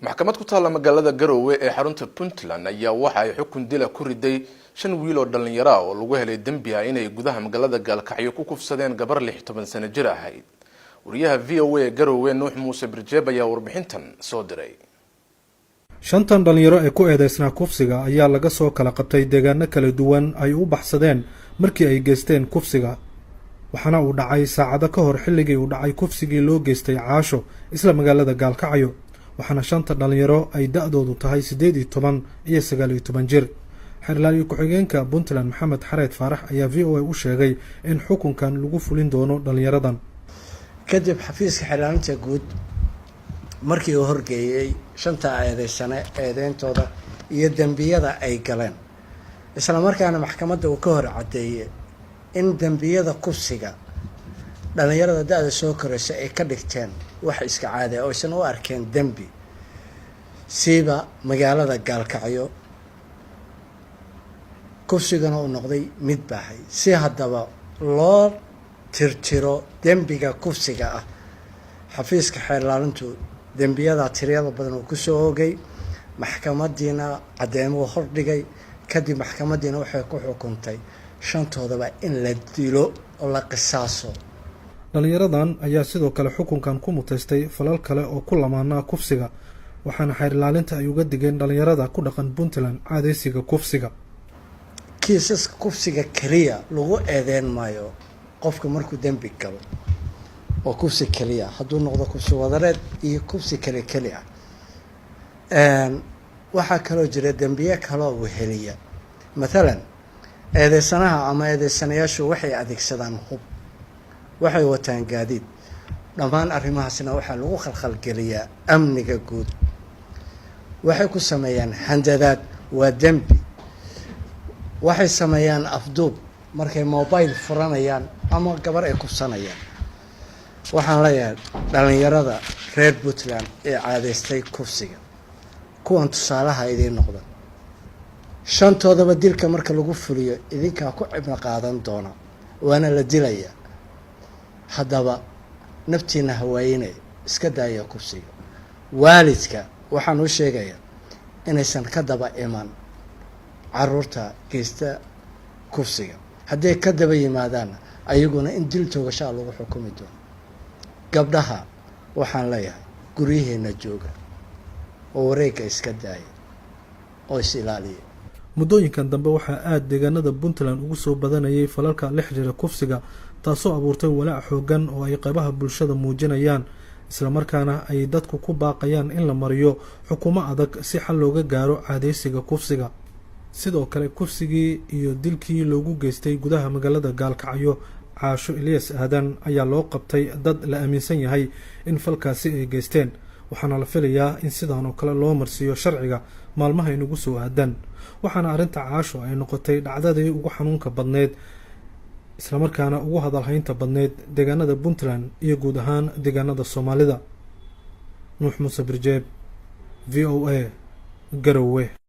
maxkamad ku taala magaalada Garowe ee xarunta Puntland ayaa waxa ay xukun dil ku riday 5 wiil oo dhalinyaro ah oo lagu helay dambi ah inay gudaha magaalada Gaalkacyo ku kufsadeen gabar 16 sano jir ahayd. wariyaha VOA Garowe Nuux Muuse Birjeeb ayaa warbixintan soo diray. shantan dhalinyaro ee ku eedeysnaa kufsiga ayaa laga soo kala qabtay deegaano kala duwan ay u baxsadeen markii ay geysteen kufsiga. waxaana uu dhacay saacado ka hor xilligii uu dhacay kufsigii loo geystay Caasho isla magaalada Gaalkacyo. waxaana shanta dhalinyaro ay da'doodu tahay 18 iyo 19 jir. xirlaaliye ku-xigeenka Puntland Maxamed Xareed Faarax ayaa VOA u sheegay in xukunkan lagu fulin doono dhalinyaradan. kadib xafiiska xirlaalinta guud markii uu horgeeyay shanta eedeyntooda iyo dambiyada ay galeen, isla markaana maxkamadda uu ka hor cadeeyay in dambiyada kufsiga dhalinyarada da'da soo koraysa ay ka dhigteen wax iska caadi ah oo aysan u arkeen dambi, siiba magaalada Gaalkacyo kufsigana uu noqday mid baahay. si haddaba loo tirtiro dambiga kufsiga ah, xafiiska xeerlaalintu dambiyada tiriyada badan uu ku soo oogay, maxkamadiina cadeemo hordhigay, kadib maxkamadiina waxay ku xukuntay shantoodaba in la dilo oo la qisaaso. dhalinyaradan ayaa sidoo kale xukunkan ku mutaystay falal kale oo ku lamaanaa kufsiga, waxaana xeerlaalinta ay uga digeen dhalinyarada ku dhaqan Puntland caadeysiga kufsiga. kiisaska kufsiga kaliya lagu eedeyn maayo qofka markuu dambi galo oo kufsi kaliya, hadduu noqdo kufsi wadareed iyo kufsi kaliya. waxaa kaloo jira dambiye kaloo weheliya. mathalan eedeysanaha ama eedeysanayaashu waxay adeegsadaan hub, waxay wataan gaadiid. dhammaan arrimahaasna waxaa lagu khalkhalgeliyaa amniga guud. waxay ku sameeyaan handadaad, waa dembi. waxay sameeyaan afduub markay mobile furanayaan ama gabar ay kufsanayaan. waxaan leeyahay dhalinyarada reer Puntland ee caadeystay kufsiga, kuwan tusaalaha idiin noqda. shantoodaba dilka marka lagu fuliyo idinkaa ku cibno qaadan doona, waana la dilayaa. haddaba naftiina hawaayinay iska daaya kufsiga. waalidka waxaan u sheegayaa inaysan ka daba iman caruurta geysta kufsiga. hadday ka daba yimaadaan ayaguna in dil toogashaa lagu xukumi doono. gabdhaha waxaan leeyahay guryaheena jooga oo wareegga iska daaya oo is ilaaliya. muddooyinkan dambe waxaa aad deegaanada Puntland ugu soo badanayay falalka la xiriira kufsiga, taasoo abuurtay walaac xoogan oo ay qaybaha bulshada muujinayaan, isla markaana ay dadku ku baaqayaan in la mariyo xukumo adag si xal looga gaaro caadeysiga kufsiga. sidoo kale kufsigii iyo dilkii loogu geystay gudaha magaalada Gaalkacyo Caasho Ilyas Aadan ayaa loo qabtay dad la aaminsan yahay in falkaasi ay geysteen, waxaana la filayaa in sidaan oo kale loo marsiiyo sharciga maalmaha inagu soo aadan. waxaana arrinta Caasho ay noqotay dhacdadii ugu xanuunka badneed, isla markaana ugu hadalhaynta badneed deegaanada Puntland iyo guud ahaan deegaanada Soomaalida. Nuux Muuse Birjeeb, VOA Garowe.